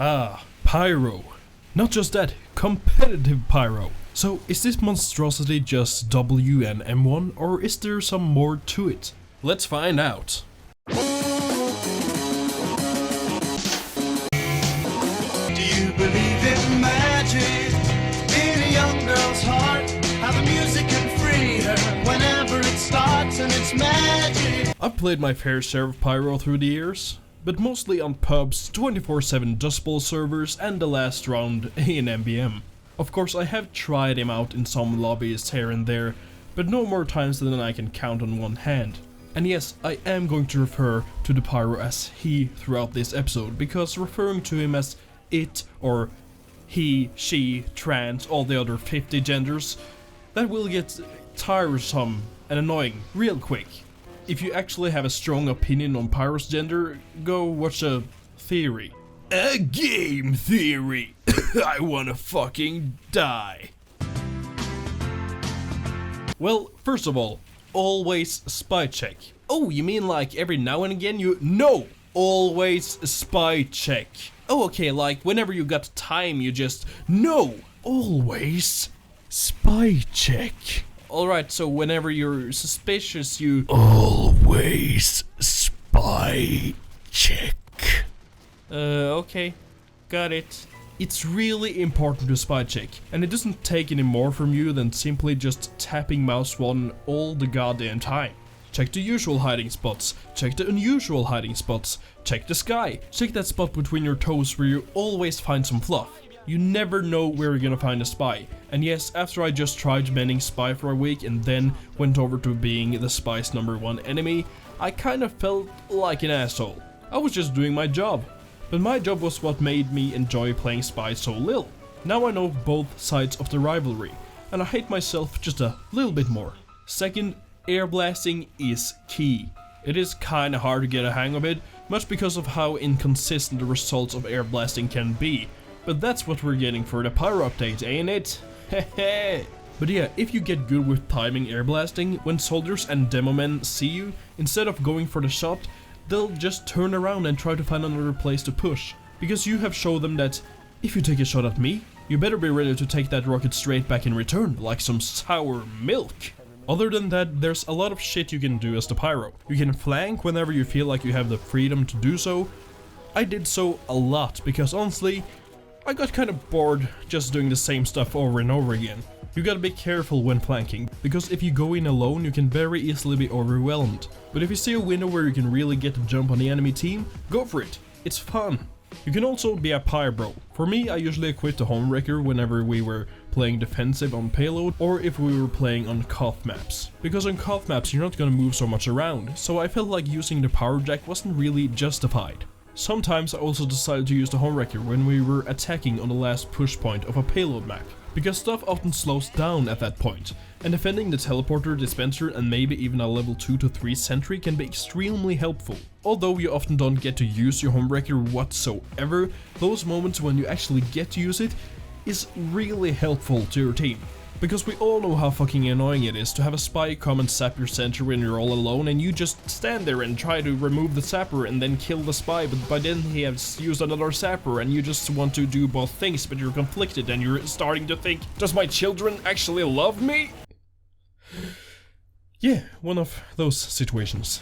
Ah, PYRO. Not just that, competitive PYRO. So is this monstrosity just W and M1, or is there some more to it? Let's find out. Do you believe in magic? In a young girl's heart, how the music can free her whenever it starts, and it's magic. I've played my fair share of PYRO through the years, but mostly on pubs, 24/7 Dust Bowl servers and the last round in MBM. Of course I have tried him out in some lobbies here and there, but no more times than I can count on one hand. And yes, I am going to refer to the PYRO as he throughout this episode, because referring to him as it or he, she, trans, all the other 50 genders, that will get tiresome and annoying real quick. If you actually have a strong opinion on PYRO's gender, go watch a theory. A game theory! I wanna fucking die. Well, first of all, always spy check. Oh, you mean like every now and again you... No! Always spy check. Oh, okay, like whenever you got time you just... No! Always spy check. Alright, so whenever you're suspicious you... Always spy check. Okay. Got it. It's really important to spy check, and it doesn't take any more from you than simply just tapping mouse one all the goddamn time. Check the usual hiding spots, check the unusual hiding spots, check the sky, check that spot between your toes where you always find some fluff. You never know where you're gonna find a spy. And yes, after I just tried banning spy for a week and then went over to being the spy's #1 enemy, I kinda felt like an asshole. I was just doing my job. But my job was what made me enjoy playing spy so little. Now I know both sides of the rivalry, and I hate myself just a little bit more. Second, air blasting is key. It is kinda hard to get a hang of it, much because of how inconsistent the results of air blasting can be. But that's what we're getting for the PYRO update, ain't it? Hehe. But yeah, if you get good with timing air blasting, when soldiers and demo men see you, instead of going for the shot, they'll just turn around and try to find another place to push. Because you have shown them that if you take a shot at me, you better be ready to take that rocket straight back in return, like some sour milk. Other than that, there's a lot of shit you can do as the PYRO. You can flank whenever you feel like you have the freedom to do so. I did so a lot, because honestly, I got kind of bored just doing the same stuff over and over again. You gotta be careful when flanking, because if you go in alone you can very easily be overwhelmed. But if you see a window where you can really get a jump on the enemy team, go for it. It's fun. You can also be a PYRO. For me, I usually equip the homewrecker whenever we were playing defensive on payload, or if we were playing on COF maps. Because on COF maps you're not gonna move so much around, so I felt like using the power jack wasn't really justified. Sometimes I also decided to use the homewrecker when we were attacking on the last push point of a payload map, because stuff often slows down at that point, and defending the teleporter, dispenser and maybe even a level 2 to 3 sentry can be extremely helpful. Although you often don't get to use your homewrecker whatsoever, those moments when you actually get to use it is really helpful to your team. Because we all know how fucking annoying it is to have a spy come and sap your sentry when you're all alone and you just stand there and try to remove the sapper and then kill the spy, but by then he has used another sapper and you just want to do both things, but you're conflicted and you're starting to think, does my children actually love me? Yeah, one of those situations.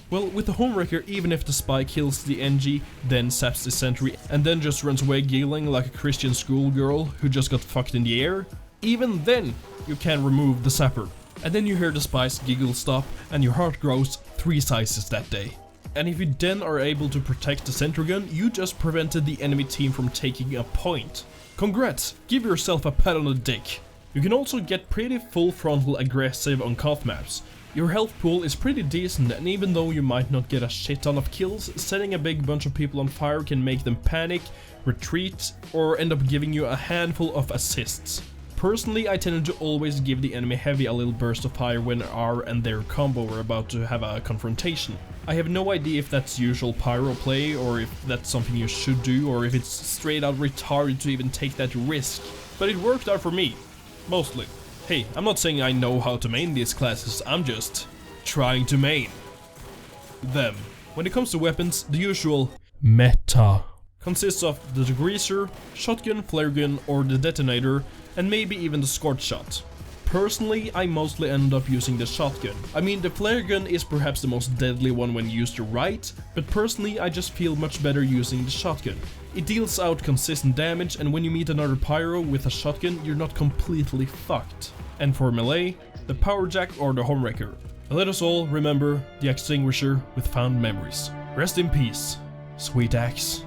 Well, with the homewrecker, even if the spy kills the NG, then saps the sentry and then just runs away giggling like a Christian schoolgirl who just got fucked in the air, even then, you can remove the sapper. And then you hear the spy's giggle stop and your heart grows 3 sizes that day. And if you then are able to protect the sentry gun, you just prevented the enemy team from taking a point. Congrats, give yourself a pat on the dick. You can also get pretty full frontal aggressive on COF maps. Your health pool is pretty decent, and even though you might not get a shit ton of kills, setting a big bunch of people on fire can make them panic, retreat, or end up giving you a handful of assists. Personally, I tended to always give the enemy heavy a little burst of fire when R and their combo were about to have a confrontation. I have no idea if that's usual PYRO play, or if that's something you should do, or if it's straight out retarded to even take that risk, but it worked out for me. Mostly. Hey, I'm not saying I know how to main these classes, I'm just trying to main them. When it comes to weapons, the usual meta consists of the degreaser, shotgun, flare gun or the detonator, and maybe even the scorch shot. Personally, I mostly end up using the shotgun. I mean, the flare gun is perhaps the most deadly one when used right, but personally I just feel much better using the shotgun. It deals out consistent damage, and when you meet another pyro with a shotgun, you're not completely fucked. And for melee, the power jack or the homewrecker. Let us all remember the extinguisher with fond memories. Rest in peace, sweet axe.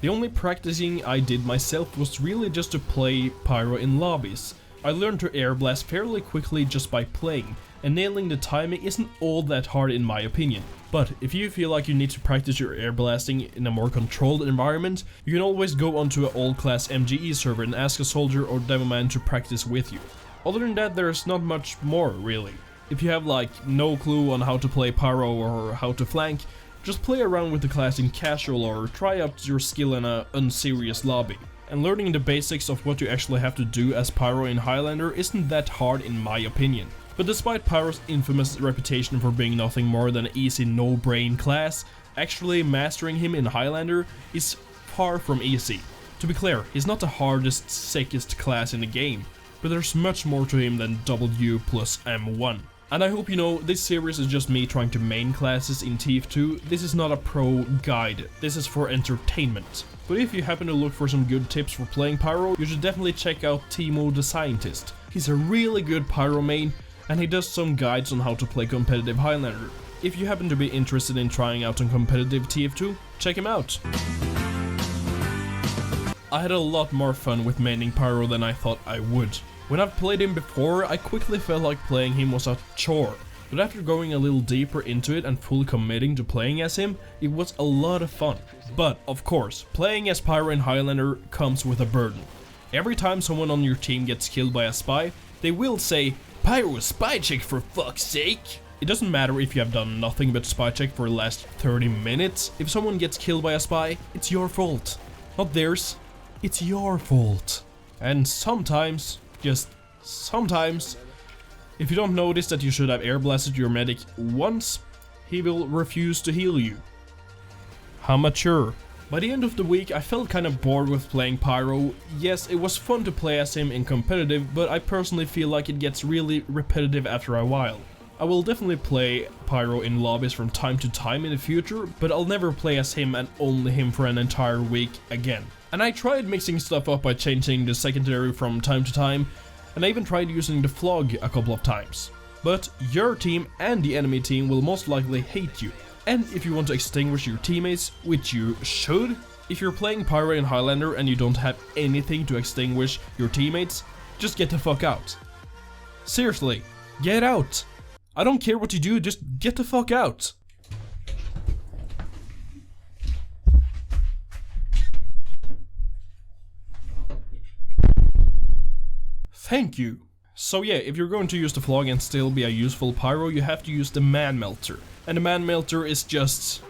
The only practicing I did myself was really just to play pyro in lobbies. I learned to air blast fairly quickly just by playing, and nailing the timing isn't all that hard in my opinion. But if you feel like you need to practice your air blasting in a more controlled environment, you can always go onto an all-class MGE server and ask a soldier or demo man to practice with you. Other than that, there's not much more really. If you have like no clue on how to play pyro or how to flank, just play around with the class in casual or try out your skill in a unserious lobby. And learning the basics of what you actually have to do as pyro in Highlander isn't that hard in my opinion. But despite pyro's infamous reputation for being nothing more than an easy no-brain class, actually mastering him in Highlander is far from easy. To be clear, he's not the hardest, sickest class in the game, but there's much more to him than W plus M1. And I hope you know, this series is just me trying to main classes in TF2, this is not a pro guide, this is for entertainment. But if you happen to look for some good tips for playing pyro, you should definitely check out Timo the Scientist. He's a really good pyro main, and he does some guides on how to play competitive Highlander. If you happen to be interested in trying out on competitive TF2, check him out. I had a lot more fun with maining pyro than I thought I would. When I've played him before, I quickly felt like playing him was a chore, but after going a little deeper into it and fully committing to playing as him, it was a lot of fun. But of course, playing as pyro in Highlander comes with a burden. Every time someone on your team gets killed by a spy, they will say, "Pyro spy check for fuck's sake!" It doesn't matter if you have done nothing but spy check for the last 30 minutes, if someone gets killed by a spy, it's your fault. Not theirs, it's your fault. And sometimes, just sometimes, if you don't notice that you should have air blasted your medic once, he will refuse to heal you. How mature. By the end of the week, I felt kind of bored with playing pyro. Yes, it was fun to play as him in competitive, but I personally feel like it gets really repetitive after a while. I will definitely play pyro in lobbies from time to time in the future, but I'll never play as him and only him for an entire week again. And I tried mixing stuff up by changing the secondary from time to time, and I even tried using the flog a couple of times. But your team and the enemy team will most likely hate you. And if you want to extinguish your teammates, which you should, if you're playing pyro in Highlander and you don't have anything to extinguish your teammates, just get the fuck out. Seriously, get out. I don't care what you do, just get the fuck out. Thank you. So yeah, if you're going to use the flog and still be a useful pyro, you have to use the man melter. And the man melter is just...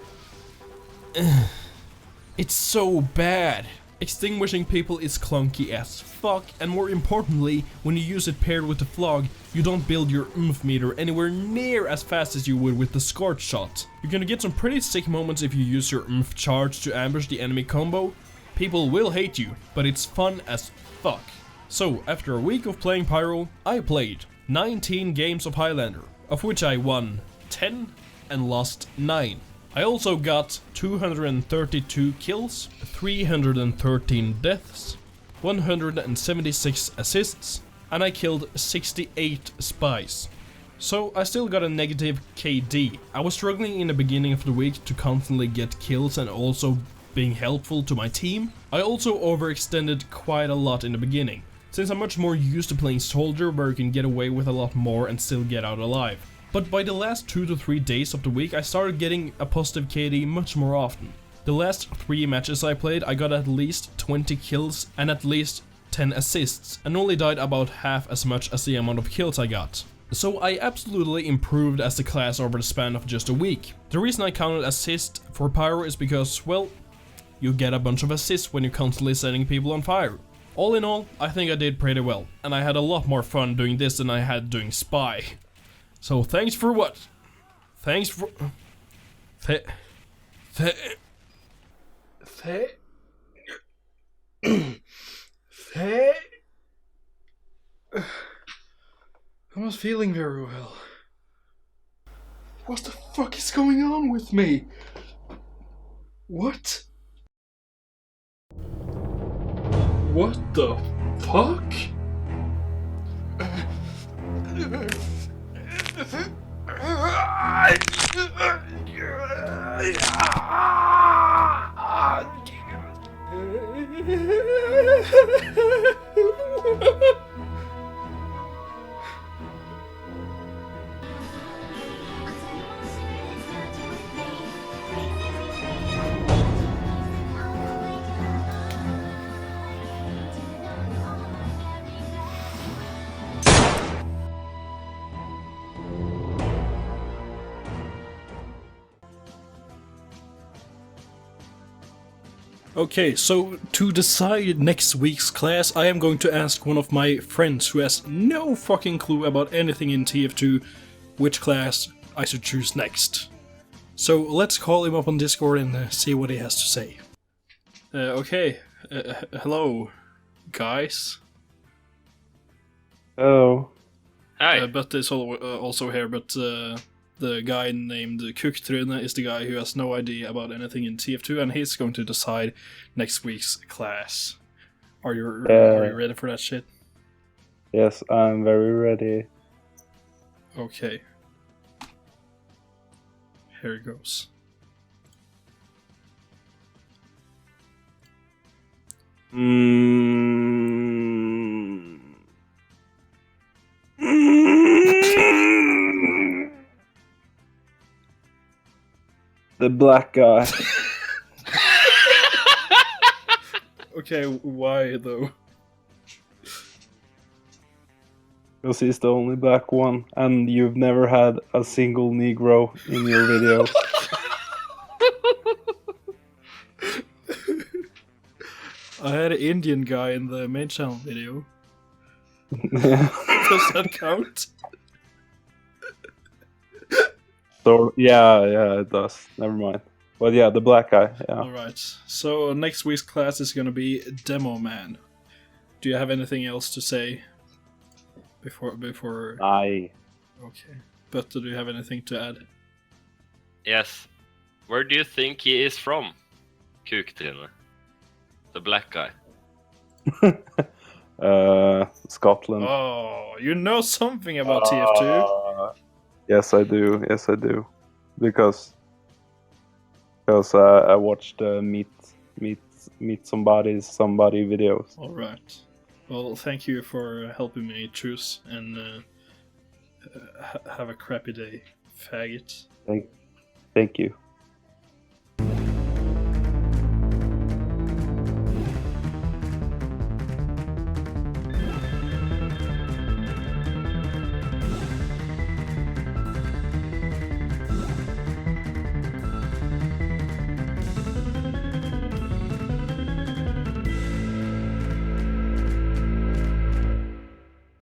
it's so bad. Extinguishing people is clunky as fuck, and more importantly, when you use it paired with the flog, you don't build your oomph meter anywhere near as fast as you would with the scorch shot. You're gonna get some pretty sick moments if you use your oomph charge to ambush the enemy combo. People will hate you, but it's fun as fuck. So, after a week of playing pyro, I played 19 games of Highlander, of which I won 10 and lost 9. I also got 232 kills, 313 deaths, 176 assists, and I killed 68 spies. So I still got a negative KD. I was struggling in the beginning of the week to constantly get kills and also being helpful to my team. I also overextended quite a lot in the beginning, since I'm much more used to playing soldier where you can get away with a lot more and still get out alive. But by the last 2 to 3 days of the week, I started getting a positive KD much more often. The last 3 matches I played, I got at least 20 kills and at least 10 assists, and only died about half as much as the amount of kills I got. So I absolutely improved as the class over the span of just a week. The reason I counted assist for pyro is because, well, you get a bunch of assists when you're constantly setting people on fire. All in all, I think I did pretty well, and I had a lot more fun doing this than I had doing spy. So thanks for what? Thanks for... I'm not feeling very well. What the fuck is going on with me? What? What the fuck? Okay, so to decide next week's class, I am going to ask one of my friends who has no fucking clue about anything in TF2 which class I should choose next. So let's call him up on Discord and see what he has to say. Hello, guys. Oh. Hi. But is also here, but the guy named PYRO is the guy who has no idea about anything in TF2, and he's going to decide next week's class. Are you ready for that shit? Yes, I'm very ready. Okay. Here it goes. The black guy. Okay, why though? Because he's the only black one, and you've never had a single Negro in your video. I had an Indian guy in the main channel video. Does that count? So yeah, it does. Never mind. But yeah, the black guy. Yeah. Alright, so next week's class is gonna be Demo Man. Do you have anything else to say before? Aye. Okay. But do you have anything to add? Yes. Where do you think he is from? PYRO. The black guy. Scotland. Oh, you know something about TF2? Yes, I do. Yes, I do. Because I watched meet somebody videos. Alright. Well, thank you for helping me choose, and have a crappy day, faggot. Thank you.